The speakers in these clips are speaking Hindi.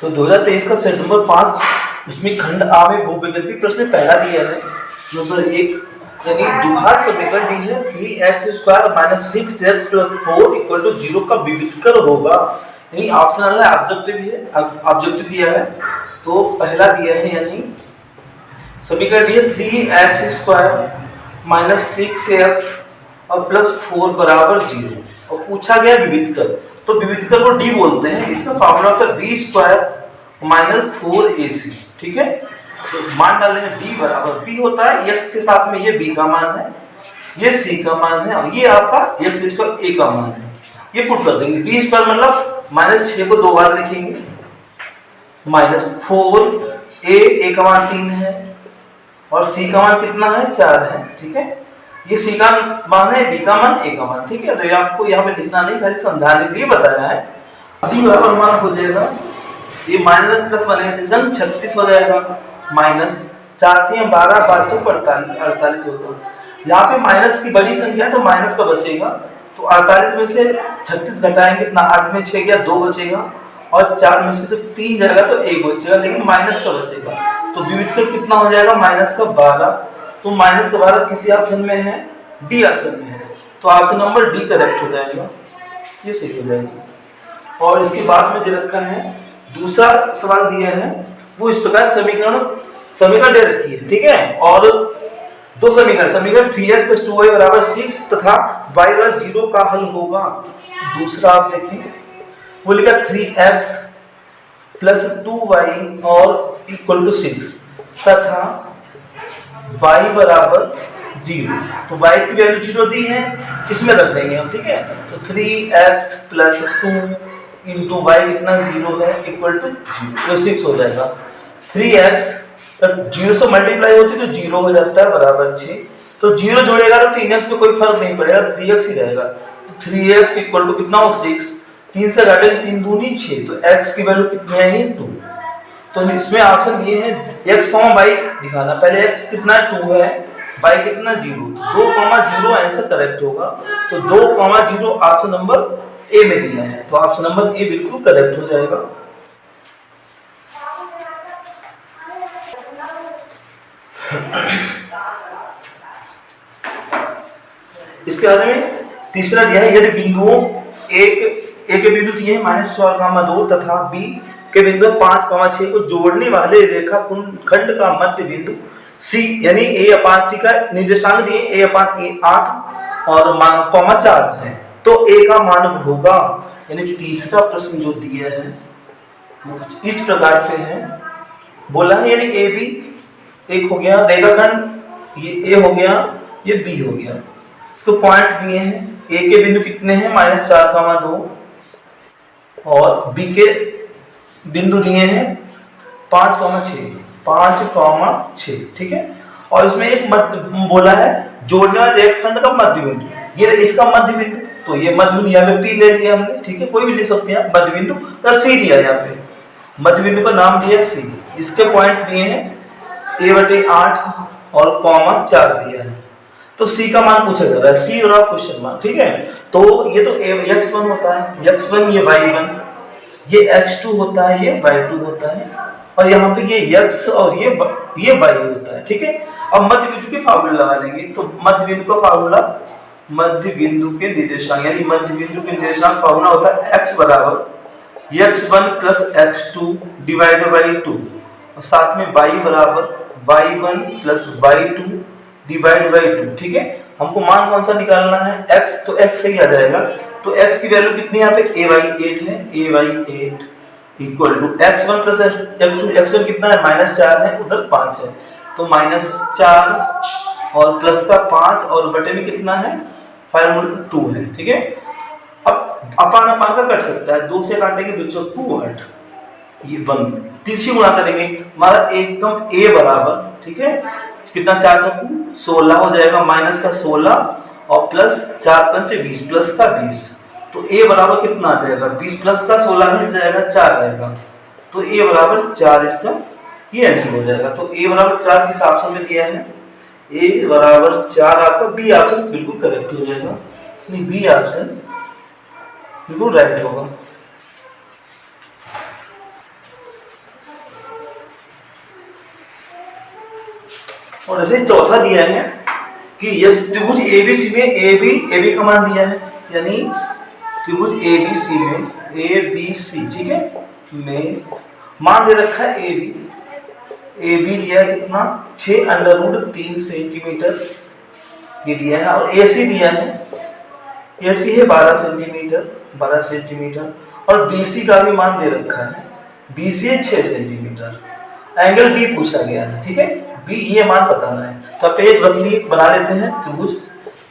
तो 2023 का सेट नंबर 5 उसमें खंड आ में बहुविकल्पी प्रश्न पहला दिया है नंबर 1 यानी द्विघात समीकरण दी है 3x² - 6x + 4 = 0 का विविधकर होगा। यानी ऑप्शनल है, ऑब्जेक्टिव है, ऑब्जेक्टिव दिया है। तो पहला दिया है यानी समीकरण दी है 3x² - 6x और +4 = 0 और पूछा गया विविधकर। तो विविधकर को डी बोलते हैं। इसका फार्मूला होता है b² - 4ac। ठीक है, तो मान डालेंगे d बराबर b होता है x के साथ में, ये b का मान है, ये c का मान है और ये आपका x इसका a का मान है। ये पुट कर देंगे। b² मतलब -6 को 2 बार लिखेंगे, -4 a का मान 3 है और c का मान कितना है 4 है। ठीक है, ये c का मान है, b का मान a का मान। ठीक है, तो ये आपको यहाँ पे लिखना नहीं, खाली समझाने के लिए बताया है। d बराबर मान हो जाएगा, ये माइनस प्लस बनेगा, सेक्शन 36 हो जाएगा, माइनस 4 3 12 5 4 48 48 होगा। यहाँ पे माइनस की बड़ी संख्या है तो माइनस का बचेगा, तो 48 में से 36 घटाएंगे कितना, 8 में 6 गया 2 बचेगा और 4 में से तो 3 जाएगा तो 1 बचेगा, लेकिन माइनस का बचेगा। तो विविधकर कितना हो जाएगा, -12। तो -12 किसी ऑप्शन में है, डी ऑप्शन में है, तो ऑप्शन नंबर डी करेक्ट हो जाएगा, ये सही हो जाएगी। और इसके बाद में जो रखा है दूसरा सवाल दिया है वो इस प्रकार समीकरण दे रखी है। ठीक है, और दो समीकरण 3x + 2y = 6 तथा y = 0 का हल होगा। दूसरा आप देखें, वो लिखा 3x + 2y और = 6 तथा y = 0। तो y की वैल्यू 0 दी है, इसमें रख देंगे हम। ठीक है, तो 3x + 2 इंटू y कितना 0 है इक्वल टू 6 हो जाएगा। 3x 0 से मल्टीप्लाई होती तो 0 हो जाता है बराबर 6। तो 0 जोड़ेगा तो 3x में कोई फर्क नहीं पड़ेगा, 3x ही रहेगा। तो 3x इक्वल टू कितना हो 6, 3 से घटेगा 3 दूनी 6, तो x की वैल्यू कितनी है 2। तो इसमें ऑप्शन ये है x, y दिखाना। पहले x कितना 2 है, y कितना 0, 2, 0 आंसर करेक्ट होगा। तो 2, 0 ऑप्शन नंबर ए में दिया है, तो ऑप्शन नंबर ए बिल्कुल करेक्ट हो जाएगा। इसके बारे में तीसरा दिया है, यदि बिंदुओं ए के बिंदु दिए हैं -4, 2 तथा b के बिंदु 5, 6 को जोड़ने वाले रेखाखंड का मध्य बिंदु c यानी a/c का निर्देशांक दिए a/a 8 और 4 है, तो a का मान होगा। यानी तीसरा प्रश्न जो दिया है इस प्रकार से है, बोला है यानी ए बी एक हो गया रेखाखंड, ये a हो गया, ये b हो गया। इसको पॉइंट्स दिए हैं, a के बिंदु कितने हैं -4, 2 और b के बिंदु दिए हैं 5, 6। ठीक है, और इसमें एक बोला है जोड़ने वाले रेखाखंड का मध्य बिंदु, ये इसका मध्य बिंदु, तो ये मध्य बिंदु यहाँ पे P ले लिया हमने। ठीक है, कोई भी ले सकते हैं मध्य बिंदु, तो C दिया यहाँ पे, मध्य बिंदु का नाम दिया C। इसके पॉइंट्स दिए हैं a/8 और 4 दिया है। तो C का मान पूछा जा रहा है, C और क्वेश्चन मार्क। ठीक है, तो ये तो x1 होता है, x1 ये y1, ये x2 होता है, ये y2 होता है, और यहाँ पे ये x और ये y होता है। ठीक है, अब मध्य बिंदु के फार्मूला लगा लेंगे। तो मध्य बिंदु का फार्मूला, मध्य बिंदु के निर्देशांक यानी मध्य बिंदु के निर्देशांक फार्मूला होता है x = x1 + x2 / 2 और साथ में y = y1 + y2 / 2। ठीक है, हमको मान कौन सा निकालना है, x, तो x सही आ जाएगा। तो x की वैल्यू कितनी यहाँ पे a/8 है, a/8 equal to x1 + x2, x1 कितना है -4 है, उधर 5 है, तो -4 और प्लस का 5 और बटे में कितना है 5/2 है। ठीक है, अब अपान का कट सकता है, 2 से काटेंगे 2 चौको 8, ये 1 तिरछी गुणा करेंगे, हमारा एकदम a बराबर, ठीक है, कितना 4 चौको 16 हो जाएगा, माइनस का 16 और प्लस 4 पंचे 20 प्लस का 20, तो a बराबर कितना आ जाएगा 20 प्लस का 16 घट जाएगा 4 आएगा, तो a बराबर 4 इसका ये आंसर हो जाएगा। तो a बराबर 4 किस ऑप्शन में दिया है, a बराबर 4 आपका बी ऑप्शन बिल्कुल करेक्ट हो जाएगा, नहीं बी ऑप्शन बिल्कुल राइट होगा। और ऐसे चौथा दिया है कि यदि त्रिभुज एबीसी में ए बी का मान दिया है, यानी त्रिभुज एबीसी में एबीसी, ठीक है, में मान दे रखा है ए बी दिया है कितना 6√3 सेंटीमीटर ये दिया है, और ए सी दिया है, ए सी है 12 सेंटीमीटर, और बी सी का भी मान दे रखा है, बी सी है 6 सेंटीमीटर, एंगल बी पूछा गया है, ठीक है, बी ये मान बताना है। तो आप एक रफली बना लेते हैं त्रिभुज,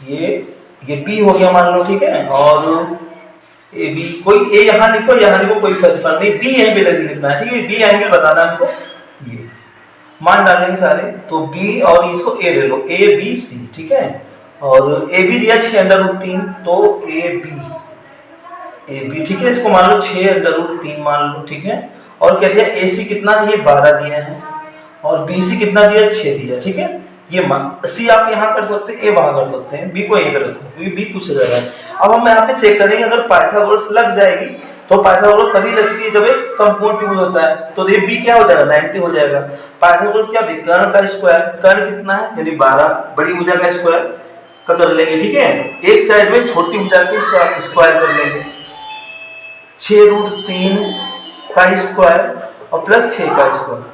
ये बी हो गया मान लो, ठीक है, और ए बी, कोई ए यहाँ लिखो कोई फर्क नहीं, बी यहीं पे लिखना है, ठीक है, बी एंगल बताना है हमको, ये मान डालेंगे सारे, तो बी और इसको ए ले लो, ए बी सी, ठीक है, और ए बी दिया 6√3, तो ए बी, ठीक है, इसको मान लो 6√3 मान लो, ठीक है, और क्या दिया ए सी कितना, ये 12 दिया है, और बी सी कितना दिया 6 दिया, ठीक है, ये मान सी आप यहाँ कर सकते हैं, ए वहां कर सकते हैं, बी को ए पे रखो, बी पूछा जा रहा है। अब हम यहाँ पे चेक करेंगे, अगर पाइथागोरस लग जाएगी तो पाइथागोरस तभी लगती है जब एक समकोण त्रिभुज होता है, तो ये बी क्या हो जाएगा 90 हो जाएगा। पाइथागोरस क्या होती है, कर्ण का स्क्वायर, कर्ण कितना है यानी 12, बड़ी भुजा का स्क्वायर का कर लेंगे, ठीक है, एक साइड में छोटी भुजा के स्क्वायर कर लेंगे, 6√3 का स्क्वायर और प्लस 6 का स्क्वायर।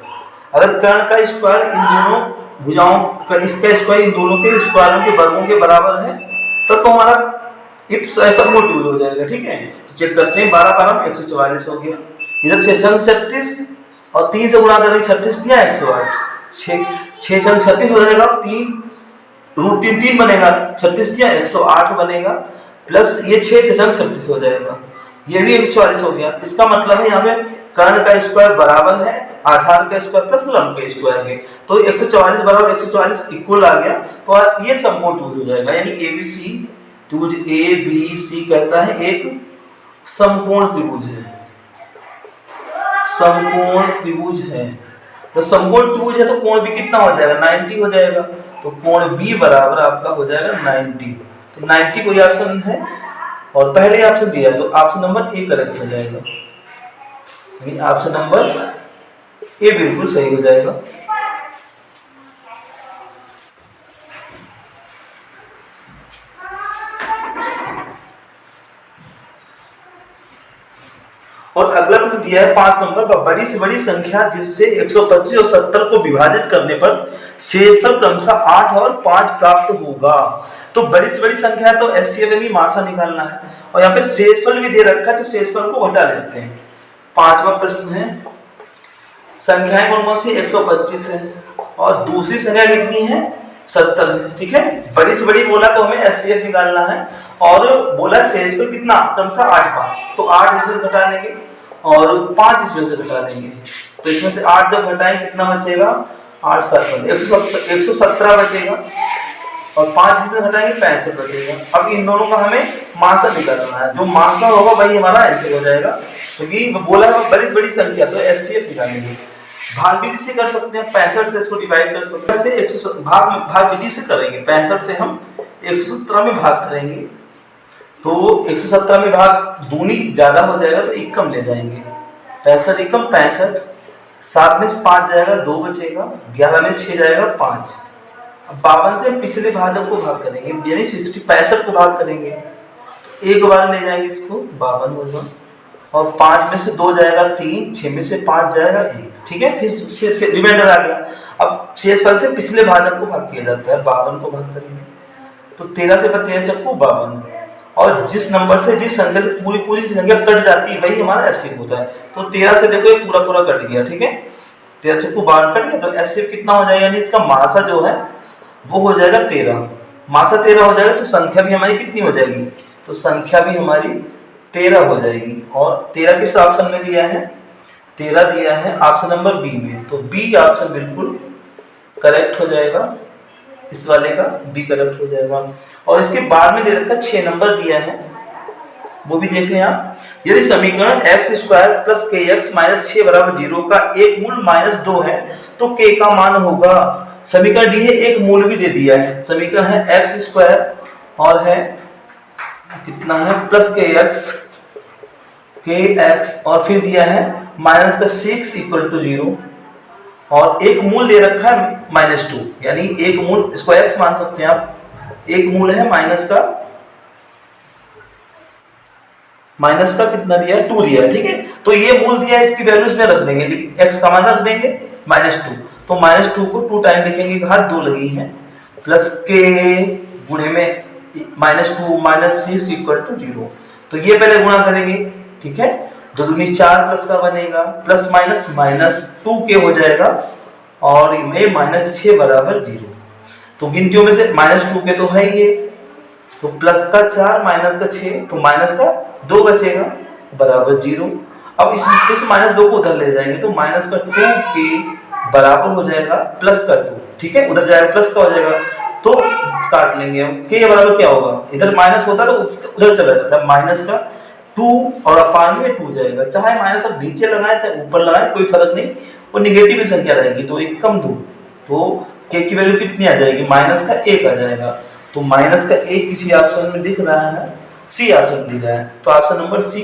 अगर कर्ण का स्क्वायर इन दोनों भुजाओं का, इसका स्क्वायर इन दोनों के स्क्वायरों के वर्गों के बराबर है, तो हमारा समकोण त्रिभुज हो जाएगा, ठीक है। तो चेक करते हैं, 12 1 144 हो गया, इधर 6 संग 36 और 3 से गुणा करेंगे 36 दिया 108, 6 संग 36 हो जाएगा, 3√3 बनेगा, 36 दिया 108 बनेगा, प्लस ये 6 से संग 36 हो जाएगा, ये भी 144 हो गया। इसका मतलब है यहाँ पे कर्ण का स्क्वायर बराबर है आधार का स्क्वायर प्लस लंब का स्क्वायर के, तो 144 बराबर 144 इक्वल आ गया, तो ये समकोण त्रिभुज हो जाएगा, यानी एबीसी त्रिभुज ए बी सी कैसा है, एक समकोण त्रिभुज है, समकोण त्रिभुज है। तो समकोण त्रिभुज है तो कोण भी कितना हो जाएगा 90 हो जाएगा, तो कोण बी बराबर आपका हो जाएगा 90, तो 90 कोई ऑप्शन है, और पहले ऑप्शन दिया है तो ऑप्शन नंबर ए करेक्ट हो जाएगा, यानी ऑप्शन नंबर ए बिल्कुल सही हो जाएगा। और अगला प्रश्न दिया है 5 नंबर का, बड़ी से बड़ी संख्या जिससे 125 और 70 को विभाजित करने पर शेषफल क्रमशः 8 और 5 प्राप्त होगा। तो बड़ी से बड़ी संख्या है तो एचसीएफ यानी मासा निकालना है, और यहाँ पे शेषफल भी दे रखा है तो शेषफल को घटा लेते हैं। 5वां प्रश्न है, संख्याएं कौन कौन सी 125 है और दूसरी संख्या कितनी है 70 है, ठीक है। बड़ी से बड़ी बोला तो हमें एचसीएफ निकालना है, और बोला शेषफल कितना क्रमशः 8 5, तो 8 इसमें से घटा लेंगे और 5 इसमें से घटा लेंगे, तो इसमें से 8 जब घटाएं कितना बचेगा 8 7 117 बचेगा, और 5 इसमें घटाएंगे 65 बचेगा। अब इन दोनों का हमें मासा निकालना है, जो मासा होगा वही हमारा आंसर हो जाएगा, क्योंकि बोला है बड़ी बड़ी संख्या तो एचसीएफ निकालेंगे। भाग विधि से कर सकते हैं, 65 से इसको डिवाइड कर सकते हैं, से भाग विधि से करेंगे, 65 से हम 117 में भाग करेंगे, तो 117 में भाग दूनी ज्यादा हो जाएगा तो एक कम ले जाएंगे, 65 एकम 65, 7 में 5 जाएगा 2 बचेगा, 11 में 6 जाएगा 5। अब 52 से पिछले भाजक को भाग करेंगे, यानी 65 को भाग करेंगे, एक बार ले जाएंगे इसको 52 होगा, और 5 में से 2 जाएगा 3, 6 में से 5 जाएगा 1, ठीक है, फिर रिमाइंडर आ गया। अब शेषफल से पिछले भाजक को भाग किया जाता है, 52 को भाग करेंगे, तो 13 से 13 चक्कू 52, और जिस नंबर से जिस संख्या से पूरी संख्या कट जाती है वही हमारा एचसीएफ होता है, तो 13 से देखो ये पूरा कट गया, ठीक है, 13 चक्कू 12 कट गया, तो एचसीएफ कितना हो जाएगा, यानी इसका मासा जो है वो हो जाएगा 13, मासा 13 हो जाएगा, तो संख्या भी हमारी कितनी हो जाएगी, तो संख्या भी हमारी 13 हो जाएगी। और 13 किस ऑप्शन में दिया है, 13 दिया है ऑप्शन नंबर बी में, तो बी ऑप्शन बिल्कुल करेक्ट हो जाएगा, इस वाले का बी करेक्ट हो जाएगा। और इसके बाद में दे रखा 6 नंबर दिया है, वो भी देख लें आप। यदि समीकरण x² + kx - 6 = 0 का एक मूल -2 है तो k का मान होगा। समीकरण दी है, एक मूल भी दे दिया है, समीकरण है x² और है कितना है kx और फिर दिया है -6 = 0, और एक मूल दे रखा है -2, यानी एक मूल, इसको x मान सकते हैं आप, एक मूल है माइनस का कितना दिया है, 2 दिया है, ठीक है। तो ये मूल दिया है, इसकी वैल्यू इसमें रख देंगे, लेकिन x का मान रख देंगे -2, तो -2 को 2 टाइम लिखेंगे, घात 2 लगी है, प्लस के गुणे में -2 - 6 = 0। तो ये पहले गुणा करेंगे, ठीक है, 2 दूनी 4 प्लस का बनेगा, प्लस माइनस -2 के हो जाएगा, और ये -6 बराबर 0। तो गिनतियों में से -2 के तो है ये, तो प्लस का 4 माइनस का 6, तो माइनस का 2 बचेगा बराबर 0। अब इस -2 को उधर ले जाएंगे, तो माइनस का 2 के बराबर हो जाएगा प्लस का 2, ठीक है, उधर जाएगा प्लस का हो जाएगा, तो काट लेंगे हम, के बराबर क्या होगा, इधर माइनस होता तो उधर चला जाता है, माइनस का 2 और अपान में 2 जाएगा, चाहे माइनस आप नीचे लगाए चाहे ऊपर लगाए कोई फर्क नहीं, वो निगेटिव संख्या रहेगी, तो एक कम 2, तो के की वैल्यू कितनी आ जाएगी, माइनस का 1 आ जाएगा। तो माइनस का 1 किसी ऑप्शन में दिख रहा है, सी ऑप्शन दिख रहा है, तो ऑप्शन नंबर सी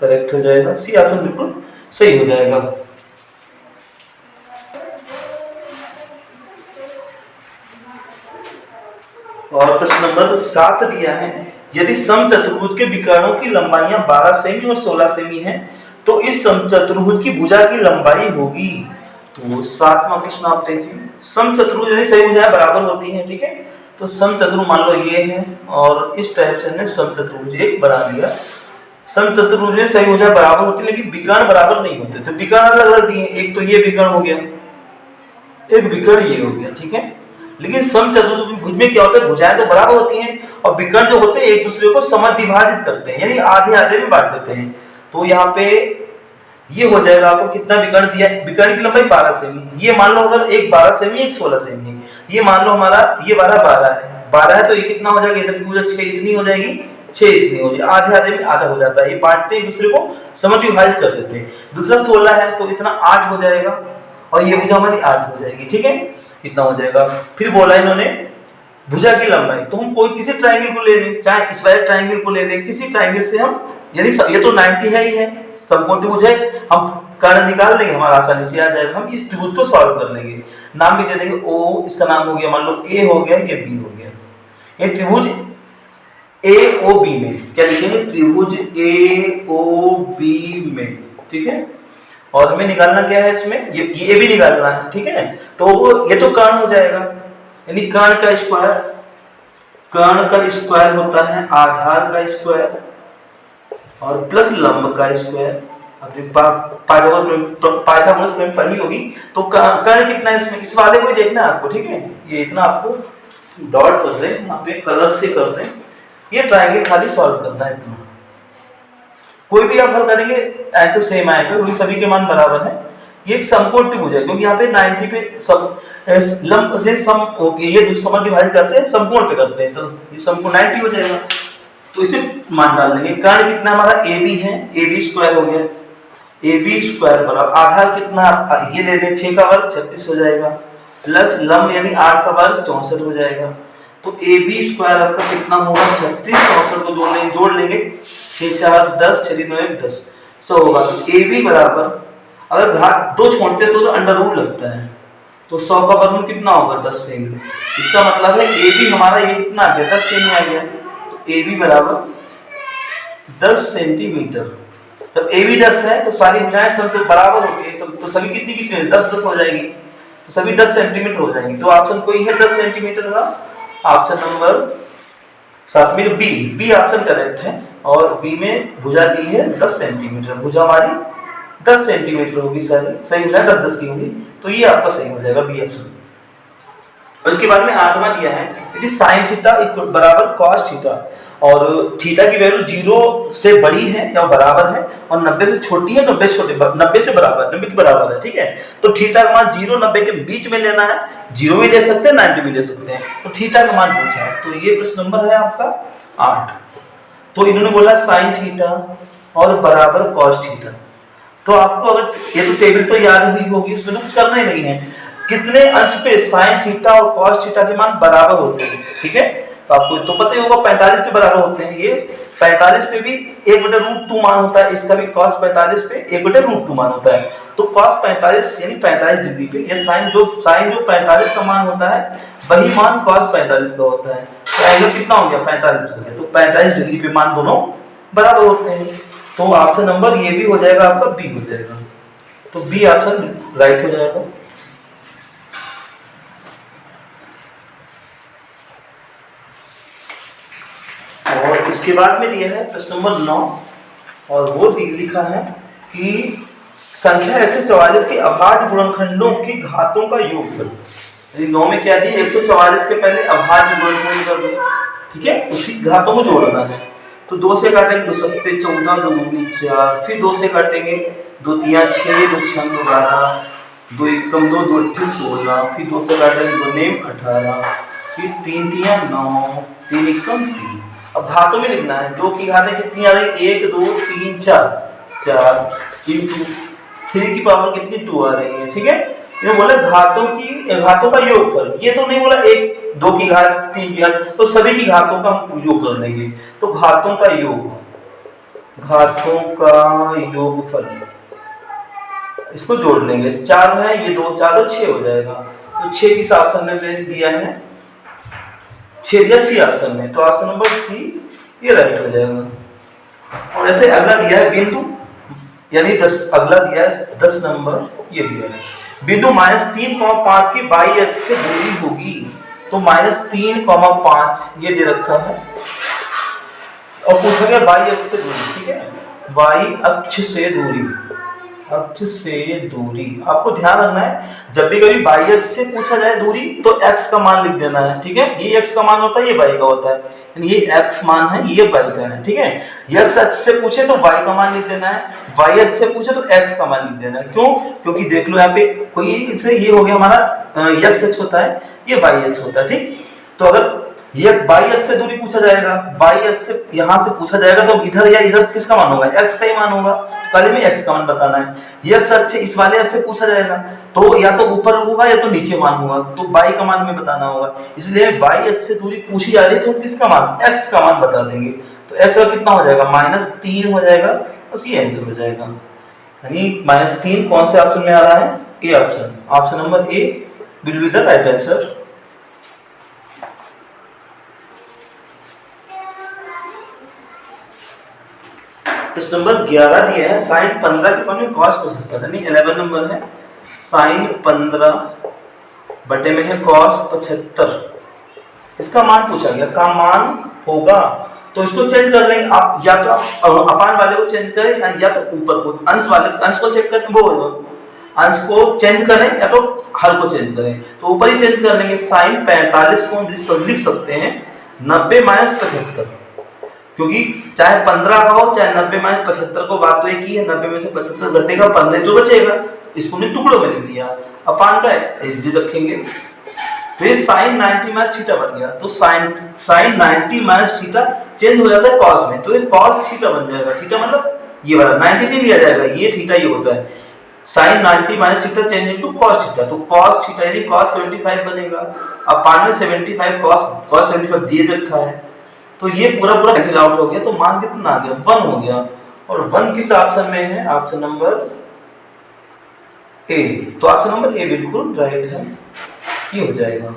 करेक्ट हो जाएगा, सी ऑप्शन बिल्कुल सही हो जाएगा। और प्रश्न नंबर 7 दिया है, यदि समचतुर्भुज के विकर्णों की लंबाइयां 12 सेमी और 16 सेमी हैं, तो इस समचतुर्भुज की भुजा की लंबाई होगी। तो 7वां प्रश्न आप देखिए, समचतुर्भुज यानी सही भुजाएं बराबर होती हैं, ठीक है, तो समचतुर्भुज मान लो ये है, और इस टाइप से हमने समचतुर्भुज एक बना दिया। समचतुर्भुज में सही भुजाएं बराबर होती है, लेकिन विकर्ण बराबर नहीं होते, तो विकर्ण अलग अलग दिए, एक तो ये विकर्ण हो गया, एक विकर्ण ये हो गया, ठीक है। लेकिन समचतुर्भुज में क्या होता है, भुजाएं तो बराबर होती हैं, और विकर्ण जो होते हैं एक दूसरे को समद्विभाजित करते हैं, यानी आधे आधे में बांट देते हैं। तो यहाँ पे ये हो जाएगा, आपको कितना विकर्ण दिया है, विकर्ण की लंबाई 12 सेमी, ये मान लो अगर एक 12 सेमी एक 16 सेमी है, ये मान लो हमारा ये वाला 12 है, तो ये कितना हो जाएगा, इधर की भुजा 6 इतनी हो जाएगी, 6 इतनी हो जाएगी, आधे आधे में आधा हो जाता है, ये बांटते हैं दूसरे को समद्विभाजित कर देते हैं। दूसरा 16 है तो इतना 8 हो जाएगा, और ये भुजा हमारी 8 हो जाएगी, ठीक है, इतना हो जाएगा। फिर बोला इन्होंने भुजा की लंबाई, तो हम कोई किसी ट्रायंगल को ले लें, चाहे स्क्वायर ट्रायंगल को ले लें, किसी ट्रायंगल से हम, यानी ये तो 90 है ही है, समकोण त्रिभुज है, हम कर्ण निकाल लेंगे, हमारा आसानी से आ जाएगा, हम इस त्रिभुज को सॉल्व कर लेंगे। नाम भी दे देंगे, ओ इसका नाम हो गया, मान लो ए हो गया, ये बी हो गया, ये त्रिभुज ए ओ बी में क्या लिखेंगे, त्रिभुज ए ओ बी में, ठीक है। और हमें निकालना क्या है इसमें, ये भी निकालना है, ठीक है। तो ये तो कर्ण हो जाएगा, यानी कर्ण का स्क्वायर होता है आधार का स्क्वायर और प्लस लंब का स्क्वायर। पाइथागोरस प्रमेय पढ़ी होगी, तो कर्ण कितना है इसमें, इस वाले को ही देखना है आपको, ठीक है, ये इतना आपको डॉट कर रहे हैं, यहाँ पे कलर से कर रहे हैं, ये ट्रायंगल खाली सॉल्व करना है इतना। कोई भी आप हल करेंगे आंसर सेम आएगा, क्योंकि सभी के मान बराबर हैं। ये एक समकोण त्रिभुज है, क्योंकि यहाँ पे 90 पे सब लंब से सम ये जो समद्विभाजित करते हैं समकोण पे करते हैं, तो ये समकोण 90 हो जाएगा, तो इसे मान डाल देंगे। कर्ण कितना हमारा AB है, AB स्क्वायर हो गया, AB स्क्वायर बराबर आधार कितना, ये ले लें 6 का वर्ग 36 हो जाएगा, प्लस लंब यानी 8 का वर्ग 64 हो जाएगा। तो AB स्क्वायर आपका कितना होगा, 36 64 को जोड़ लेंगे 6 4 10 6 9 1 10 100 होगा। तो AB बराबर, अगर घात 2 छोड़ते तो अंडर रूट लगता है, तो 100 का वर्गमूल कितना होगा, 10 सेमी। इसका मतलब है AB हमारा ये कितना आ गया, 10 सेमी आ गया, तो AB बराबर 10 सेंटीमीटर। जब AB 10 है तो सारी भुजाएं सब बराबर होगी, सब तो सभी कितनी कितनी 10 10 हो जाएगी, तो सभी 10 सेंटीमीटर हो जाएंगी। तो ऑप्शन कोई है 10 सेंटीमीटर का, ऑप्शन नंबर 7 में बी ऑप्शन करेक्ट है, और बी में भुजा दी है 10 सेंटीमीटर, भुजा हमारी 10 सेंटीमीटर होगी, सही भुजा 10 10 की होगी, तो ये आपका सही हो जाएगा बी ऑप्शन। और इसके बाद में 8वां दिया है, यदि sin थीटा बराबर cos थीटा, और थीटा की वैल्यू 0 से बड़ी है या बराबर है, और 90 से छोटी है, 90 से बराबर, 90 के बराबर है, ठीक है। तो थीटा का मान 0 90 के बीच में लेना है, 0 भी ले सकते हैं 90 भी ले सकते हैं, तो थीटा का मान पूछा है, तो ये प्रश्न नंबर है आपका 8। तो इन्होंने बोला sin थीटा और बराबर cos थीटा, तो आपको अगर ये तो टेबल तो याद हुई होगी, उसमें कुछ करना ही नहीं है, कितने अंश पे sin थीटा और cos थीटा के मान बराबर होते हैं, ठीक है। तो आपको तो पता ही होगा 45 पे बराबर होते हैं, ये 45 पे भी 1/√2 मान होता है, इसका भी cos 45 पे 1/√2 मान होता है। तो cos 45 यानी 45 डिग्री पे, या साइन जो 45 का मान होता है वही मान cos 45 का होता है। तो एंगल कितना हो गया, 45 हो गया। तो 45 डिग्री पे मान दोनों बराबर होते हैं। तो ऑप्शन नंबर ये भी हो जाएगा आपका, बी हो जाएगा। तो बी ऑप्शन राइट हो जाएगा। और इसके बाद में दिया है प्रश्न नंबर 9, और वो लिखा है कि संख्या 144 के अभाज्य गुणनखंडों की घातों का योगफल। 9 में क्या दिया, 144 के पहले अभाज्य गुणनखंड कर दो, ठीक है, उसी घातों को जोड़ना है। तो 2 से काटेंगे 2 सत्ते 14, 2 दूनी 4, फिर 2 से काटेंगे 2 तिया 6, 2 छंग 12, 2 एकम 2, 2 अट्ठी 16, फिर 2 से काटेंगे 2 नेम 18, फिर 3 तिया 9, 3 एकम 3। अब घातों में लिखना है, 2 की घातें कितनी आ रही, 1 2 3 4, 4 इंटू 3 की पावर कितनी 2 आ रही है, ठीक है। ये बोला घातों का योगफल, ये तो नहीं बोला 1 2 की घात 3 की घात, तो सभी की घातों का हम योग कर लेंगे। तो घातों का योगफल इसको जोड़ लेंगे, 4 है ये 2 4 2 6 हो जाएगा। तो 6 किस ऑप्शन में दिया है, 6 दिया सी ऑप्शन में। तो ऑप्शन नंबर सी ये राइट हो जाएगा। और ऐसे अगला दिया है बिंदु, यानी 10 अगला दिया है 10 नंबर, ये दिया है बिंदु -3,5 की y अक्ष से दूरी होगी। तो -3,5 ये दे रखा है और पूछा गया y अक्ष से दूरी, ठीक है, y अक्ष से दूरी, आपको ध्यान रखना है जब भी कभी y अक्ष से पूछा जाए दूरी तो x का मान लिख देना है, ठीक है। ये x का मान होता है, ये y का होता है, यानी ये x मान है, ये y का है, ठीक है। x अक्ष से पूछे तो y का मान लिख देना है, y अक्ष से पूछे तो x का मान लिख देना है। क्यों, क्योंकि देख लो यहाँ पे कोई इससे ये हो गया हमारा x अक्ष होता है, ये y अक्ष होता है, ठीक। तो अगर ये y अक्ष से दूरी पूछा जाएगा, y अक्ष से यहाँ से पूछा जाएगा, तो इधर या इधर किसका मान होगा, x का ही मान होगा। पहले में x का मान बताना है। ये x अक्ष इस वाले अक्ष से पूछा जाएगा तो या तो ऊपर होगा या तो नीचे मान होगा, तो y का मान में बताना होगा। इसलिए y अक्ष से दूरी पूछी जा रही है तो किसका मान, x का मान बता देंगे। तो x का कितना हो जाएगा, -3 हो जाएगा, बस ये आंसर हो जाएगा। यानी -3 कौन से ऑप्शन में आ रहा है, A option, option number A will be the right answer. प्रश्न नंबर 11 दिया है sin 15 के पन्ने cos 75, यानी 11 नंबर है sin 15 बटे में है cos 75, इसका मान पूछा गया, का मान होगा। तो इसको चेंज कर लेंगे आप, या तो अपान वाले को चेंज करें या तो ऊपर को अंश को चेक करें, वो अंश को चेंज करें या तो हर को चेंज करें। तो ऊपर ही चेंज कर लेंगे, sin 45 को लिख सकते हैं 90 - 75, क्योंकि चाहे 15 का हो चाहे 90 - 75 को, बात तो एक ही है, 90 में से 75 घटेगा 15 तो बचेगा, इसको हमने टुकड़ों में लिख दिया, अपान का एचडी रखेंगे। तो ये sin 90 - थीटा बन गया। तो sin 90 - थीटा चेंज हो जाता है cos में, तो ये cos थीटा बन जाएगा। थीटा मतलब ये वाला 90 नहीं लिया जाएगा, ये थीटा ये होता है। sin 90 - theta change into cos theta, तो cos थीटा यानी cos 75 बनेगा। अपान में 75 cos 75 दे रखा है, तो ये पूरा कैंसिल आउट हो गया, तो मान कितना आ गया, 1 हो गया। और 1 किस ऑप्शन में है, ऑप्शन नंबर ए। तो ऑप्शन नंबर ए बिल्कुल राइट है, ये हो जाएगा।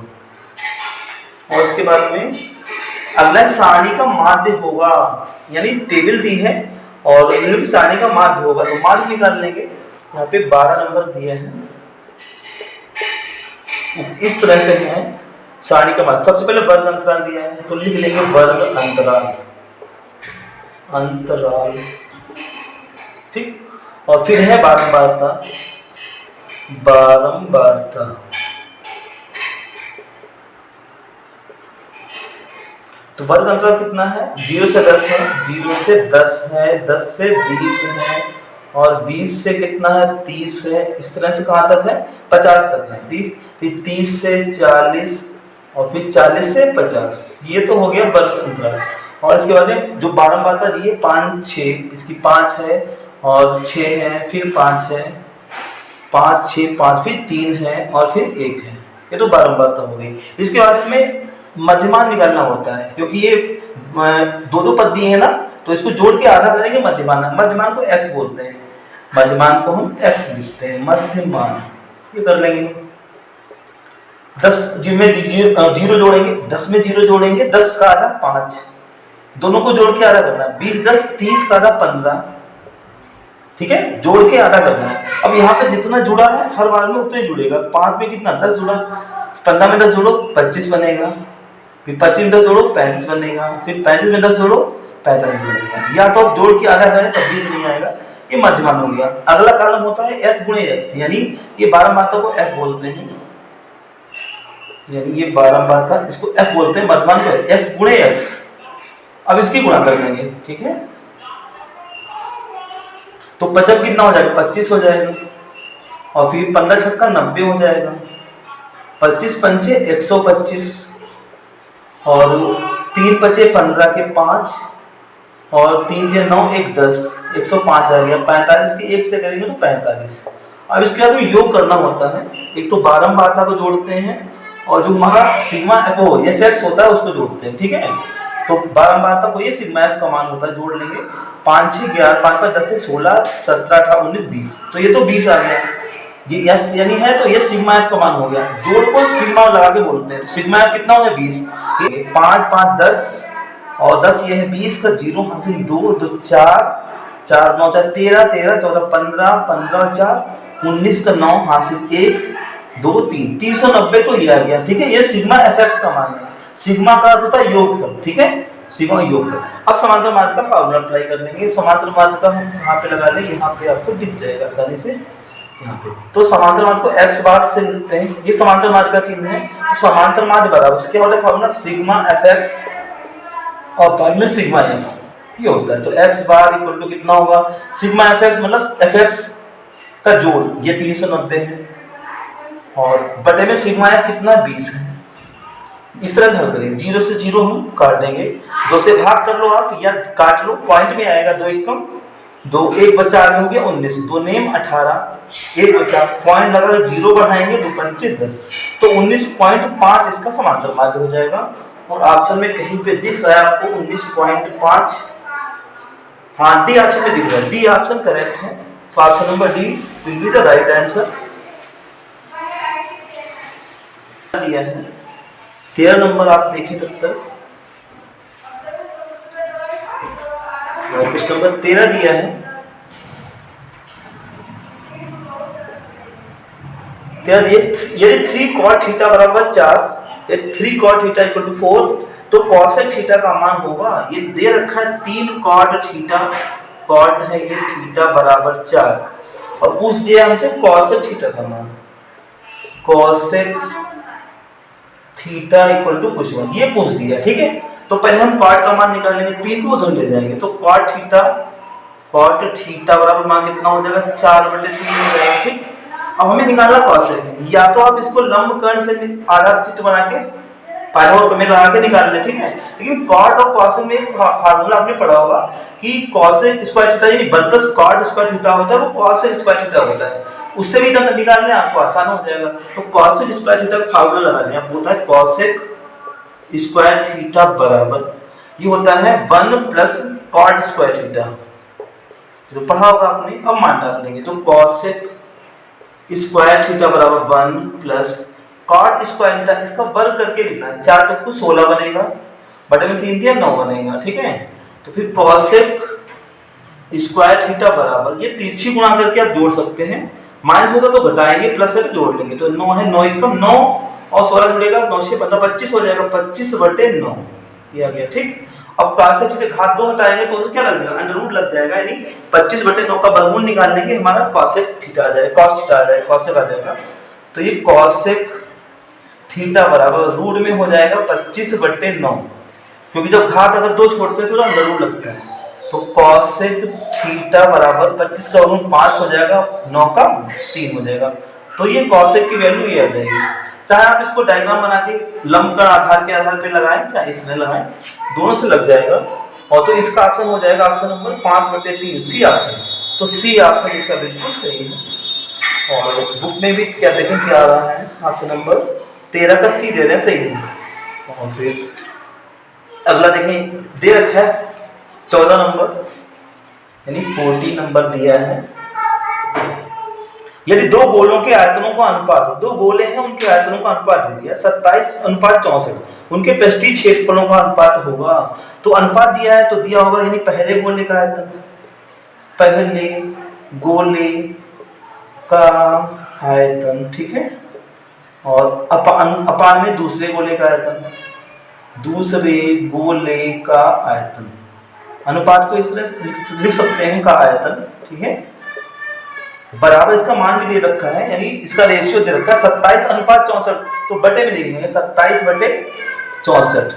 और इसके बाद में अगला सारणी का माध्य होगा, यानी टेबल दी है और सारणी का माध्य होगा, तो माध्य निकाल लेंगे। यहाँ पे 12 नंबर दिए हैं, इस तरह से है सारणी का माध्य। सबसे पहले वर्ग अंतराल दिया है, तो लिख लेंगे वर्ग अंतराल, ठीक। और फिर है बारंबारता, तो वर्ग अंतराल कितना है, 0 से 10 है, 0 से 10 है, 10 से 20 है, और 20 से कितना है, 30 है। इस तरह से कहाँ तक है, 50 तक है। 30, फिर 30 से 40, और फिर 40 से 50, ये तो हो गया वर्ग अंतराल। और इसके बाद में जो बारंबारता दी है 5 6, इसकी 5 है और 6 है, फिर 5 है, 5 6 5, फिर 3 है और फिर 1 है, ये तो बारंबारता हो गई। इसके बाद में मध्यमान निकालना होता है, क्योंकि ये दो पद दिए हैं ना, तो इसको जोड़ के आधा करेंगे मध्यमान को x बोलते हैं। मध्यमान को हम x लिखते हैं, मध्यमान। ये कर लेंगे 10 जिनमें जीरो जोड़ेंगे, 10 में जीरो जोड़ेंगे, 10 का आधा 5, दोनों को जोड़ के आधा करना है, 20 10 30 का आधा 15, ठीक है, जोड़ के आधा करना है। अब यहाँ पे जितना जुड़ा है हर बार में उतना ही जुड़ेगा। 5 में कितना 10 जुड़ा, 15 में 10 जोड़ो 25 बनेगा, फिर 25 में 10 जोड़ो 35 बनेगा, फिर 35 में 10 जोड़ो 45 बनेगा। या तो आप जोड़ के आधा करें तब भी नहीं आएगा, ये मध्यमान हो गया। अगला कॉलम होता है f गुणे x, यानी ये 12 मात्रा को f बोलते हैं, यानी ये 12 मात्रा इसको f बोलते हैं, मध्यमान को f गुणे x। अब इसकी गुणा कर लेंगे, ठीक है, तो 50 कितना हो जाएगा 25 हो जाएगा, और फिर 15 छक्का 90 हो जाएगा, 25 पंचे 125, और 3 बचे 15 के 5, और 3 के 9 1 10, 105 आ गया। 45 के 1 से करेंगे तो 45। अब इसके बाद में योग करना होता है, एक तो 12 मात्रा को जोड़ते हैं और जो हमारा सिग्मा एफ एक्स होता है उसको जोड़ते हैं, ठीक है। तो 12 मात्रा को ये सिग्मा एफ का मान होता है, जोड़ लेंगे 5 6 11 5 5 10 16 17 18 19 20, तो ये तो 20 आ गया, ये एफ यानी है, तो ये सिग्मा एफ का मान हो गया। जोड़ को सिग्मा लगा के बोलते हैं, तो सिग्मा एफ कितना हो गया 20, 5 5 10 और 10 ये है 20 का 0 हासिल 2 2 4 4 9 4 13 13 14 15 15 4 19 का 9 हासिल 1 2 3 390, तो ये आ गया, ठीक है। ये सिग्मा एफ एक्स का मान है। सिग्मा का अर्थ होता है योगफल, ठीक है, सिग्मा योगफल। अब समांतर माध्य का फार्मूला अप्लाई कर लेंगे। समांतर माध्य का हम यहाँ पे लगा लें, यहाँ पे आपको दिख जाएगा आसानी से यहाँ पे। तो समांतर माध्य को x बार से लिखते हैं, ये समांतर माध्य का चिन्ह है। तो समांतर माध्य बराबर क्या होता है फार्मूला, सिग्मा एफ एक्स और बाद में सिग्मा एफ, ये होता है। तो x बार इक्वल टू कितना होगा, सिग्मा एफ एक्स मतलब एफ एक्स का जोड़, ये 390 है, और बटे में सिग्मा एफ कितना 20 है। इस तरह से हल करेंगे, 0 से 0 हम काट देंगे, 2 से भाग कर लो आप या काट लो, पॉइंट में आएगा 2 एकम 2, 1 बचा आगे हो गया 19, 2 नेम 18, 1 बचा पॉइंट लगा 0 बढ़ाएंगे 2 पंचे 10, तो 19.5 इसका समांतर माध्य हो जाएगा। और ऑप्शन में कहीं पे दिख रहा है आपको 19.5, हाँ डी ऑप्शन में दिख रहा है, डी ऑप्शन करेक्ट है। तो option number D will be the right answer. दिया है 13 नंबर, आप देखिए तब तक क्वेश्चन नंबर 13 दिया है। यदि 3 cot थीटा बराबर 4, 3 cot थीटा इक्वल टू 4, तो cosec थीटा का मान होगा, ये दे रखा है 3 cot थीटा, cot है ये थीटा बराबर 4, और पूछ दिया हमसे cosec थीटा का मान, cosec थीटा इक्वल टू कुछ मान, ये पूछ दिया, ठीक है। तो पहले हम cot का मान निकाल लेंगे, 3 को उधर ले जाएंगे, तो cot थीटा बराबर मान कितना हो जाएगा 4/3 हो जाएगा, ठीक। अब हमें निकालना cosec है, या तो आप इसको लंबकर्ण से आधार चित्र बना के पाइथागोरस प्रमेय लगा के निकाल ले, ठीक है। लेकिन cot और cosec में एक फार्मूला आपने पढ़ा होगा कि cosec स्क्वायर थीटा यानी 1 + cot स्क्वायर थीटा होता है, वो cosec स्क्वायर थीटा होता है, उससे भी निकालने आपको आसान हो जाएगा। तो cosec स्क्वायर थीटा का फार्मूला लगा लें, आपको होता है cosec स्क्वायर थीटा बराबर, ये होता है 1 + cot स्क्वायर थीटा, जो पढ़ा होगा आपने। अब मान डाल देंगे, तो cosec स्क्वायर थीटा बराबर 1 + cot स्क्वायर थीटा, इसका वर्ग करके लिखना है, 4 चौको 16 बनेगा, बटे में 3 दिया 9 बनेगा, ठीक है। तो फिर cosec स्क्वायर थीटा बराबर, ये तिरछी गुणा करके आप जोड़ सकते हैं, माइनस होता तो घटाएंगे, प्लस है तो जोड़ लेंगे, तो 9 है 9 एकम 9 और 16 जुड़ेगा 9 से 15 25 हो जाएगा, 25/9 ये आ गया, ठीक। अब cosec थीटा घात 2 हटाएंगे तो क्या लग जाएगा, अंडर रूट लग जाएगा, यानी 25/9 का वर्गमूल निकाल लेंगे, हमारा cosec थीटा आ जाएगा, cos थीटा आ जाएगा, cosec आ जाएगा। तो ये cosec थीटा बराबर रूट में हो जाएगा 25/9, क्योंकि जब घात अगर 2 छोड़ते हैं तो अंडर रूट लगता है, तो cosec थीटा बराबर 25 का वर्गमूल 5 हो जाएगा, 9 का 3 हो जाएगा, तो ये cosec की वैल्यू ये आ जाएगी। चाहे आप इसको डायग्राम बना के लंबकर्ण आधार के आधार पे लगाएं, चाहे इसमें लगाएं, दोनों से लग जाएगा। और तो इसका ऑप्शन हो जाएगा ऑप्शन नंबर 5/3, सी ऑप्शन। तो सी ऑप्शन इसका बिल्कुल सही है। और बुक में भी क्या देखें क्या आ रहा है, ऑप्शन नंबर 13 का सी दे रहे हैं, सही है। और फिर अगला देखें, दे रखा है 14 नंबर यानी 40 नंबर दिया है, यदि दो गोलों के आयतनों का अनुपात हो, दो गोले हैं उनके आयतनों का अनुपात दे दिया 27:64, उनके पृष्ठीय क्षेत्रफलों का अनुपात होगा। तो अनुपात दिया है तो दिया होगा यानी पहले गोले का आयतन, पहले गोले का आयतन, ठीक है, और अपान में दूसरे गोले का आयतन, दूसरे गोले का आयतन। अनुपात को इस तरह लिख सकते हैं का आयतन, ठीक है, बराबर इसका मान भी दे रखा है, यानी इसका रेशियो दे रखा है 27:64, तो बटे में लिखेंगे 27/64।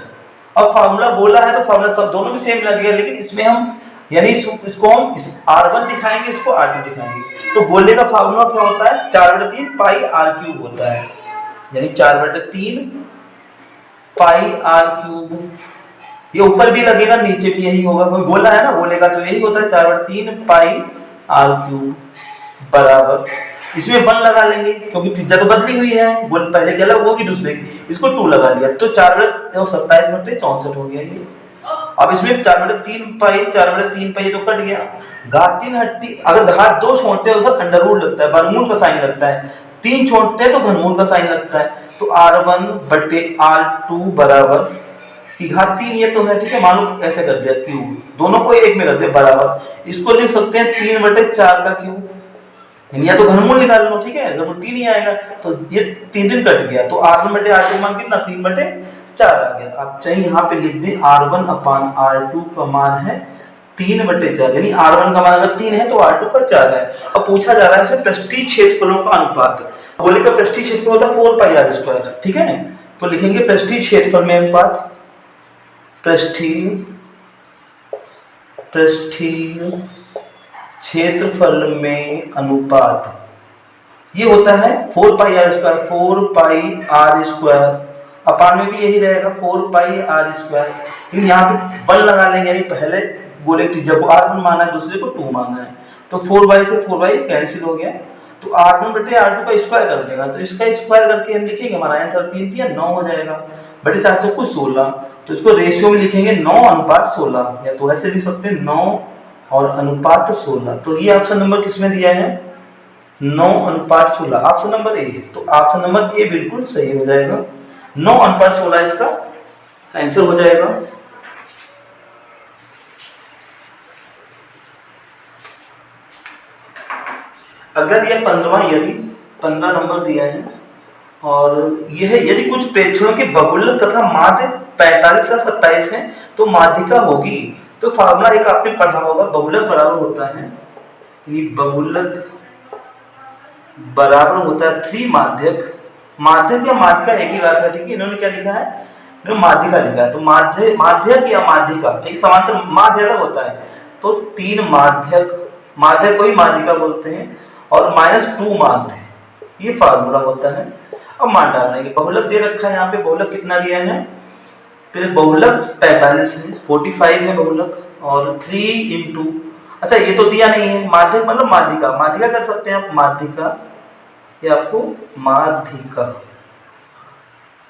अब फार्मूला बोला है तो फार्मूला सब दोनों भी सेम लगेगा, लेकिन इसमें हम यानी इसको हम R1 दिखाएंगे, इसको R2 दिखाएंगे। तो गोले का फार्मूला क्या होता है 4/3 पाई r³ होता है, यानी 4/3 पाई r³। ये ऊपर भी लगेगा नीचे भी यही होगा, कोई गोला है ना गोले का तो यही होता है 4/3 पाई r³ बराबर, इसमें 1 लगा लेंगे क्योंकि त्रिज्या तो बदली हुई है, गोल पहले की अलग होगी दूसरे की, इसको 2 लगा लिया तो 27/64 हो गया ये। अब इसमें 4/3 पाई तो कट गया, घात 3 हट्टी, अगर घात 2 छोड़ते हैं उधर अंडर रूट लगता है, वर्गमूल का साइन लगता है, 3 छोड़ते हैं तो घनमूल का साइन लगता है, तो R1/R2 बराबर की घात 3 ये तो है, ठीक है, मानो ऐसे कर दिया क्यूब, दोनों को एक में कर दिया बराबर, इसको लिख सकते हैं 3/4 का क्यूब, या तो घनमूल निकाल लो, ठीक है, घनमूल 3 ही आएगा, तो ये 3 दिन कट गया, तो R1/R2 मान कितना 3/4 आ गया। आप चाहे यहाँ पे लिख दें R1/R2 का मान है 3/4, यानी R1 का मान अगर 3 है तो R2 का 4 है। अब पूछा जा रहा है पृष्ठीय क्षेत्रफलों का अनुपात, गोले का पृष्ठीय क्षेत्रफल होता है 4πr², ठीक है, तो लिखेंगे पृष्ठीय क्षेत्रफल में अनुपात, पृष्ठीय क्षेत्रफल में अनुपात ये होता है 4πr², अपान में भी यही रहेगा 4πr², लेकिन यहाँ पे 1 लगा लेंगे, यानी पहले गोले की त्रिज्या को R1 माना है, दूसरे को 2 माना है, तो 4y से 4y कैंसिल हो गया, तो R1/R2 का स्क्वायर कर देगा, तो इसका स्क्वायर करके हम लिखेंगे, हमारा आंसर 3 9 हो जाएगा, बटे 4 को 16, तो इसको रेशियो में लिखेंगे 9:16, या तो ऐसे लिख सकते हैं 9 और अनुपात 16, तो ये ऑप्शन नंबर किसमें दिया है 9:16, ऑप्शन नंबर ए, तो ऑप्शन नंबर ए बिल्कुल सही हो जाएगा, 9:16 इसका आंसर हो जाएगा। अगर ये 15 नंबर दिया है और यह यदि कुछ प्रेक्षणों के बहुलक तथा माध्य 45 या 27 है तो माध्यिका होगी, तो फार्मूला एक आपने पढ़ा होगा, बहुलक बराबर होता है, यानी बहुलक बराबर होता है 3 माध्यक, माध्यक या माध्यिका एक ही बात है, ठीक है, इन्होंने क्या लिखा है, इन्होंने माध्यिका लिखा है, तो माध्यक या माध्यिका, ठीक, समांतर माध्य अलग होता है, तो 3 माध्यक, माध्यक को ही माध्यिका बोलते हैं, और -2 माध्य, ये फार्मूला होता है। अब मान डालना है, बहुलक दे रखा है यहाँ पे, बहुलक कितना दिया है, फिर बहुलक 45 है, 45 है बहुलक, और 3 इंटू, अच्छा ये तो दिया नहीं है, माध्यक मतलब माध्यिका, माध्यिका कर सकते हैं आप, माध्यिका, ये आपको माध्यिका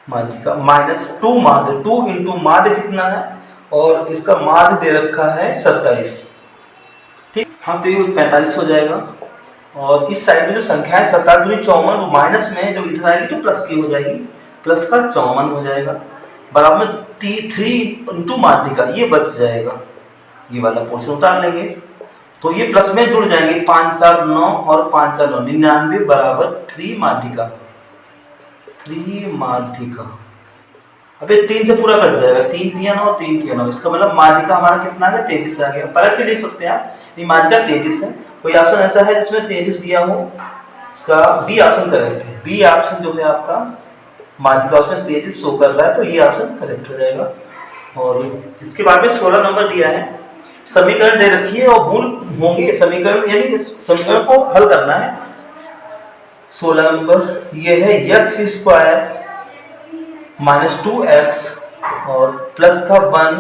-2 माध्य, 2 इंटू माध्य कितना है, और इसका माध्य दे रखा है 27, ठीक, हम तो ये 45 हो जाएगा, और इस साइड में जो संख्या है 27 दूनी 54, वो माइनस में है, जब इधर आएगी तो प्लस की हो जाएगी, प्लस का 54 हो जाएगा, बराबर में 3 इंटू माध्यिका, ये बच जाएगा, ये वाला पोर्शन उतार लेंगे, तो ये प्लस में जुड़ जाएंगे, 5 4 9 और 5 4 9 99 बराबर 3 माध्यिका, अब ये 3 से पूरा कट जाएगा, 3 3 9 3 3 9, इसका मतलब माध्यिका हमारा कितना है 33 आ गया, पलट के लिख सकते हैं आप, ये माध्यिका 33 है। कोई ऑप्शन ऐसा है जिसमें 33 दिया हो, इसका बी ऑप्शन करेक्ट है, बी ऑप्शन जो है आपका माध्यिका उसमें 33 शो कर रहा है, तो ये ऑप्शन करेक्ट हो जाएगा। और इसके बाद में 16 नंबर दिया है, समीकरण दे रखी है और मूल होंगे समीकरण, यानी समीकरण को हल करना है। 16 नंबर ये है x² - 2x और प्लस का 1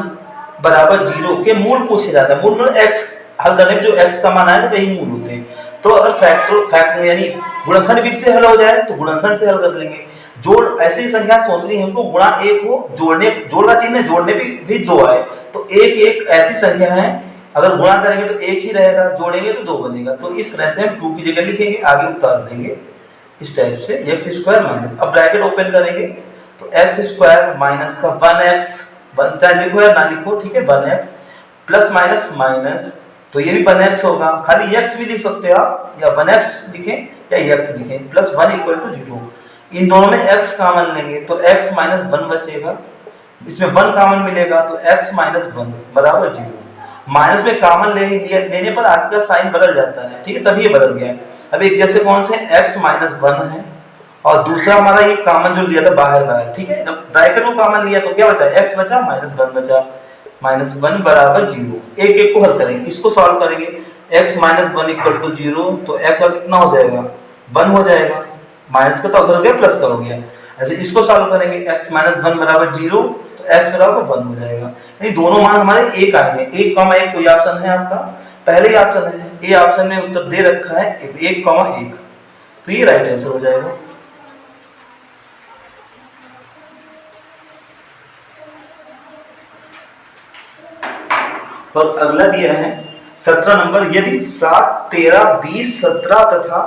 बराबर 0 के मूल पूछे जाता है, मूल मतलब x हल करने में जो x का मान आएगा वही मूल होते हैं, तो अगर फैक्टर यानी गुणनखंड विधि से हल हो जाए तो गुणनखंड से हल कर लेंगे, जोड़ ऐसी संख्या सोचनी है हमको, गुणा 1 हो, जोड़ का चिन्ह जोड़ने भी 2 आए, तो 1 1 ऐसी संख्या है अगर गुणा करेंगे तो एक ही रहेगा, जोड़ेंगे तो 2 बनेगा। तो इस तरह से हम 2 की जगह लिखेंगे, आगे उतार देंगे इस टाइप से एक्स स्क्वायर माइनस, अब ब्रैकेट ओपन करेंगे तो एक्स स्क्वायर माइनस का 1x, चाहे लिखो या ना लिखो, ठीक है, 1x प्लस माइनस माइनस, तो ये भी 1x होगा, खाली x भी लिख सकते हो आप, या 1x लिखें या x लिखें, प्लस 1 इक्वल टू 0। इन दोनों में x कॉमन लेंगे तो x माइनस 1 बचेगा, इसमें 1 कॉमन मिलेगा तो x माइनस 1 बराबर 0। माइनस में कॉमन लेने पर आपका साइन बदल जाता है, ठीक है, तभी ये बदल गया। अब एक जैसे कौन से x माइनस 1 है और दूसरा हमारा ये कॉमन जो लिया था बाहर, ठीक है, जब ब्रैकेट में कॉमन लिया तो क्या बचा, x बचा माइनस 1 बचा, माइनस 1 बराबर 0। एक एक को हल करेंगे, इसको सॉल्व करेंगे, x माइनस 1 इक्वल टू 0, तो x का कितना हो जाएगा, 1 हो जाएगा, माइनस का तो उधर गया प्लस का हो गया। ऐसे इसको सॉल्व करेंगे, x माइनस 1 बराबर 0, तो x बराबर 1 हो जाएगा। यानी दोनों मान हमारे एक आएंगे, 1,1 कोई ऑप्शन है आपका, पहले ही ऑप्शन है, ए ऑप्शन में उत्तर दे रखा है 1,1, तो ये राइट आंसर हो जाएगा। और अगला दिया है 17 नंबर, यदि 7, 13, 20, 17 तथा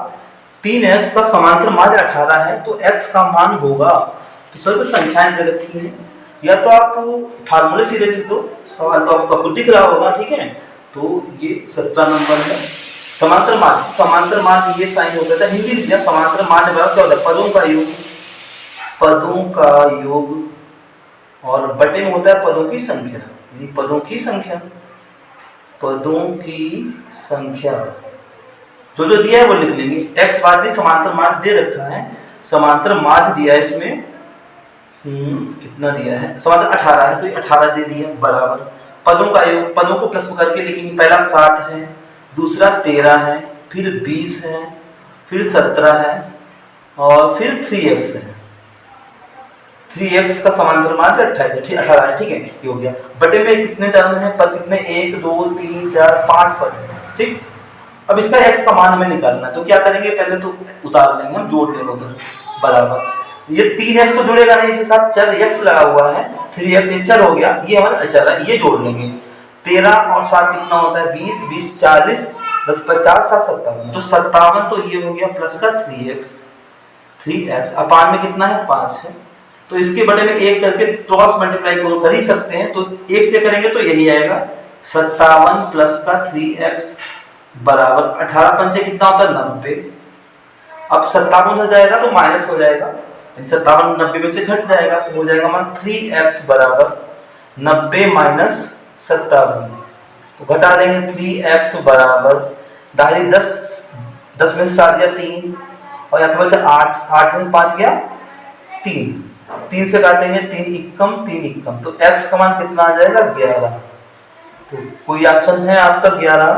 3x का समांतर माध्य 18 है तो x का मान होगा। तो सर संख्याएं दे रखी हैं, या तो आप फार्मूले सीधे लिख दो, सवाल तो आपको दिख रहा होगा, ठीक है। तो ये 17 नंबर है, समांतर माध्य, समांतर माध्य ये साइन होता था, हिंदी लिखिए, समांतर माध्य बराबर क्या होता है, पदों का योग, पदों का योग, और बटे में होता है पदों की संख्या, यानी पदों की संख्या, पदों की संख्या, जो जो दिया है वो लिख लेंगे। x माध्य समांतर माध्य दे रखा है, समांतर माध्य दिया है इसमें, कितना दिया है, समांतर 18 है तो ये 18 दे दिया, बराबर पदों का योग, पदों को प्लस करके लिखेंगे, पहला 7 है, दूसरा 13 है, फिर 20 है, फिर 17 है, और फिर 3x है, 3x का समांतर माध्य 18 है, ठीक है, ये हो गया। बटे में कितने टर्म है, पद कितने, 1 2 3 4 5 पद, ठीक। अब इसका x का मान हमें निकालना है, तो क्या करेंगे, पहले तो उतार लेंगे, हम जोड़ लेंगे उधर, बराबर ये 3x तो जुड़ेगा नहीं, इसके साथ चर x लगा हुआ है, 3x एक चर हो गया, ये हमारा अचर है, ये जोड़ लेंगे। 13 और 7 कितना होता है, 20, 20 40, 10 50 7 57, तो 57, तो ये हो गया प्लस का 3x अपान में कितना है, 5 है, तो इसके बटे में 1 करके क्रॉस मल्टीप्लाई कर ही सकते हैं, तो 1 से करेंगे तो यही आएगा, 57 प्लस का 3x बराबर 18 पंचे कितना होता है, 90। अब 57 हो जाएगा तो माइनस हो जाएगा, 57 90 में से घट जाएगा, तो हो जाएगा मान 3x बराबर 90 माइनस 57, तो घटा देंगे, 3x बराबर 10 में से 7 गया 3, और यहाँ पे बचा 8, 8 में 5 गया 3 से काटेंगे, 3 इक्कम, तो x का मान कितना आ जाएगा, 11। तो कोई ऑप्शन है आपका 11,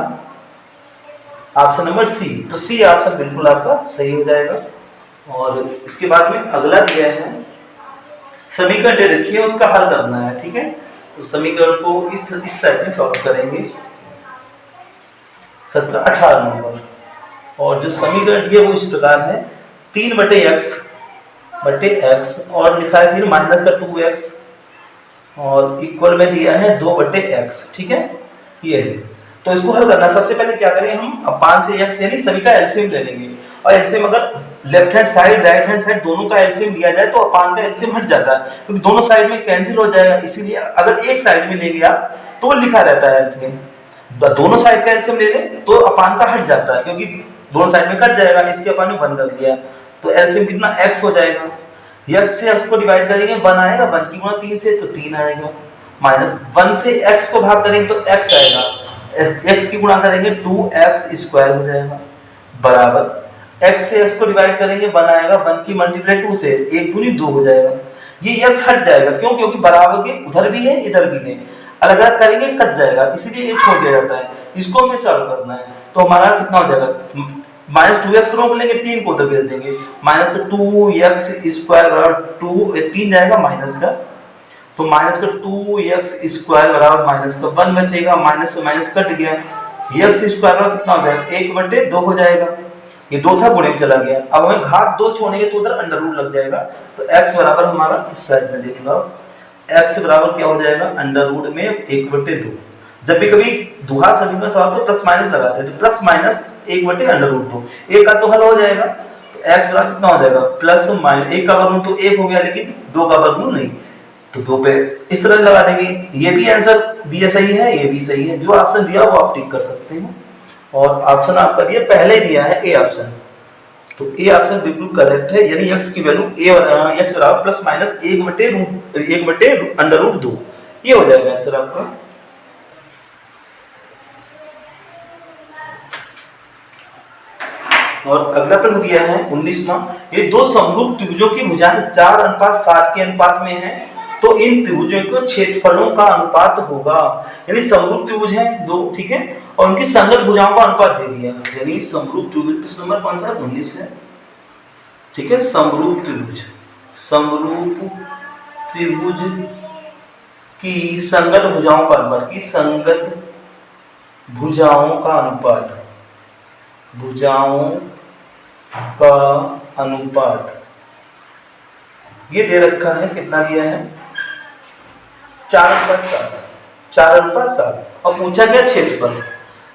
ऑप्शन नंबर सी, तो सी ऑप्शन बिल्कुल आपका सही हो जाएगा। और इसके बाद में अगला दिया है, समीकरण दे रखी है, उसका हल करना है, ठीक है। तो समीकरण को इस साइड में सॉल्व करेंगे, 18 नंबर, और जो समीकरण दिया वो इस प्रकार है, 3/x और लिखा है फिर माइनस का 2x, और इक्वल में दिया है 2/x, ठीक है, ये है। तो इसको हल करना, सबसे पहले क्या करेंगे, हम अपान से x यानी सभी का एलसीएम ले लेंगे, और एलसीएम अगर left hand side right hand side दोनों का एलसीएम लिया जाए तो अपान का एलसीएम हट जाता है, क्योंकि दोनों साइड में कैंसिल हो जाएगा, इसीलिए अगर एक साइड में ले गया तो लिखा रहता है एलसीएम, दोनों साइड का एलसीएम ले ले तो अपान का हट जाता है, क्योंकि दोनों साइड में कट जाएगा, इसके अपान में 1 कर दिया, तो एलसीएम कितना x हो जाएगा, x से x को डिवाइड करेंगे 1 आएगा, 1 की गुणा 3 से तो 3 आएगा, माइनस 1 से x को भाग करेंगे तो x आएगा, x की गुणा करेंगे 2x स्क्वायर हो जाएगा, बराबर x से x को डिवाइड करेंगे 1 आएगा, 1 की मल्टीप्लाई 2 से 1 दूनी 2 हो जाएगा, ये x हट जाएगा, क्यों, क्योंकि बराबर के उधर भी है इधर भी है, अलग अलग करेंगे कट जाएगा, इसीलिए ये छोड़ दिया जाता है, इसको हमें सॉल्व करना है। तो हमारा कितना हो जाएगा, माइनस 2x रोक लेंगे, 3 को उधर भेज देंगे, माइनस का 2x स्क्वायर बराबर 2 3 जाएगा माइनस का, तो माइनस का 2x स्क्वायर बराबर माइनस का 1 बचेगा, माइनस से माइनस कट गया, x स्क्वायर बराबर कितना हो जाएगा, 1/2 हो जाएगा, ये 2 था गुणे में चला गया, अब हमें घात 2 छोड़ेंगे तो उधर अंडर रूट लग जाएगा, तो x बराबर हमारा इस साइड में देखेंगे, x बराबर क्या हो जाएगा, अंडर रूट में 1/2। जब भी कभी दुहा सभी में सवाल तो प्लस माइनस लगाते हैं, तो प्लस माइनस 1/√2, एक का तो हल हो जाएगा, तो x बराबर कितना हो जाएगा प्लस माइनस 1 का वर्गमूल तो 1 हो गया, लेकिन 2 का वर्गमूल नहीं, तो 2 पे इस तरह लगा देंगे। ये भी आंसर दिया सही है, ये भी सही है, जो ऑप्शन दिया वो आप टिक कर सकते हैं। और ऑप्शन आपका दिया पहले दिया है ए ऑप्शन, तो ए ऑप्शन बिल्कुल करेक्ट है, यानी x की वैल्यू x बराबर प्लस माइनस 1/√2, ये हो जाएगा आंसर आपका। और अगला प्रश्न दिया है 19वां, ये दो समरूप त्रिभुजों की भुजाएं 4:7 के अनुपात में है, तो इन त्रिभुजों के क्षेत्रफलों का अनुपात होगा। यानी समरूप त्रिभुज हैं दो, ठीक है, और उनकी संगत भुजाओं का अनुपात दे दिया, यानी समरूप त्रिभुज प्रश्न नंबर कौन सा है 19 है, ठीक है। समरूप त्रिभुज की संगत भुजाओं का अनुपात, की संगत भुजाओं का अनुपात, भुजाओं का अनुपात ये दे रखा है, कितना दिया है 4:7। और पूछा गया क्षेत्रफल,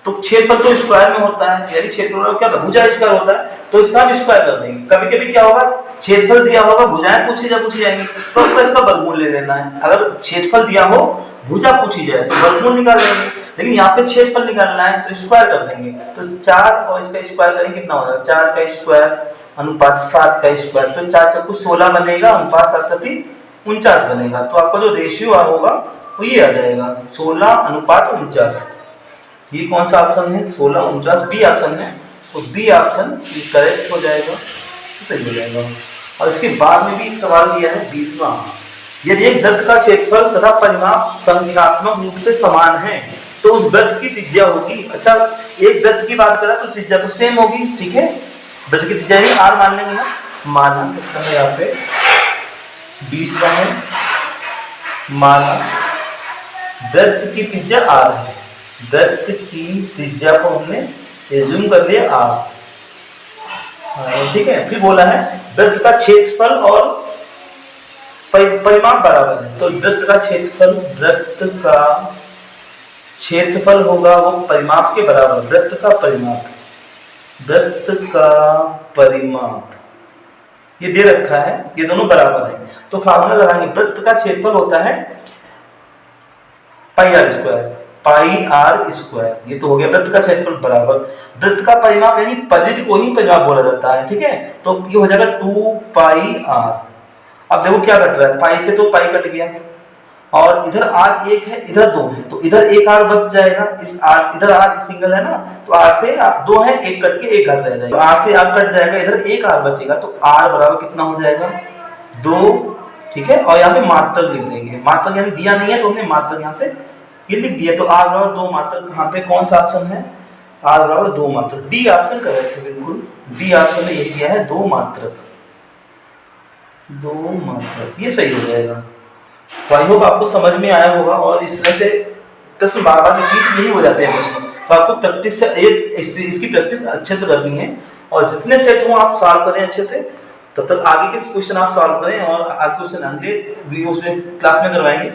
तो क्षेत्रफल तो स्क्वायर में होता है, यानी क्षेत्रफल क्या भुजा स्क्वायर होता है, तो इसका हम स्क्वायर कर देंगे। कभी कभी क्या होगा क्षेत्रफल दिया होगा भुजाएं पूछी जाएंगी, तो आपको इसका वर्गमूल ले लेना है। अगर क्षेत्रफल दिया हो भुजा पूछी जाए तो वर्गमूल निकाल लेंगे, लेकिन यहाँ पे क्षेत्रफल निकालना है तो स्क्वायर कर देंगे। तो 4 और इसका स्क्वायर करेंगे कितना होगा 4 का स्क्वायर अनुपात 7 का स्क्वायर, तो 4 चौको 16 बनेगा, अनुपात 7×7 बनेगा। तो आपका जो रेशियो होगा वो ये आ जाएगा 16:49। ये कौन सा ऑप्शन है 16:49, बी ऑप्शन है, तो बी ऑप्शन करेक्ट हो जाएगा, सही हो जाएगा। और इसके बाद में भी एक सवाल दिया है 20वां, यदि एक वृत्त का क्षेत्रफल तथा परिमाप संख्यात्मक रूप से समान है तो उस वृत्त की त्रिज्या होगी। अच्छा, एक वृत्त की बात करें तो त्रिज्या तो सेम होगी, ठीक है, वृत्त की त्रिज्या ही r मान लेंगे ना, माना यहाँ पे 20वां है, माना वृत्त की त्रिज्या r है, वृत्त की त्रिज्या को हमने एज्यूम कर लिया r, ठीक है। फिर बोला है वृत्त का क्षेत्रफल और परिमाप बराबर है, तो वृत्त का क्षेत्रफल होगा वो परिमाप के बराबर, वृत्त का परिमाप ये दे रखा है, ये दोनों बराबर है, तो फार्मूला लगाएंगे। वृत्त का क्षेत्रफल होता है πr², ये तो हो गया वृत्त का क्षेत्रफल बराबर वृत्त का परिमाप, यानी परिधि को ही परिमाप बोला जाता है, ठीक है। तो ये हो जाएगा 2πr। अब देखो क्या कट रहा है, पाई से तो पाई कट गया, और इधर r 1 है इधर 2 है, तो इधर एक r बच जाएगा, इस r इधर r सिंगल है ना, तो r से आप 2 है, एक कट के एक r रह जाएगा, r से r कट जाएगा, इधर एक r बचेगा, तो r बराबर कितना हो जाएगा 2, ठीक है। और यहाँ पे मात्रक लिख देंगे, मात्रक यानी दिया नहीं है तो हमने मात्रक यहाँ से ये लिख दिया, तो r बराबर 2 मात्रक, कहाँ पे कौन सा ऑप्शन है r बराबर 2 मात्रक, डी ऑप्शन करेक्ट है, बिल्कुल डी ऑप्शन ने ये किया है 2 मात्रक, ये सही हो जाएगा। तो आई होप आपको समझ में आया होगा, और इस तरह से प्रश्न बार बार रिपीट यही हो जाते हैं प्रश्न, तो आपको प्रैक्टिस से इसकी प्रैक्टिस अच्छे से करनी है, और जितने सेट हो आप सॉल्व करें अच्छे से, तब तक आगे के क्वेश्चन आप सॉल्व करें, और आगे क्वेश्चन अगले वीडियोस में क्लास में करवाएंगे।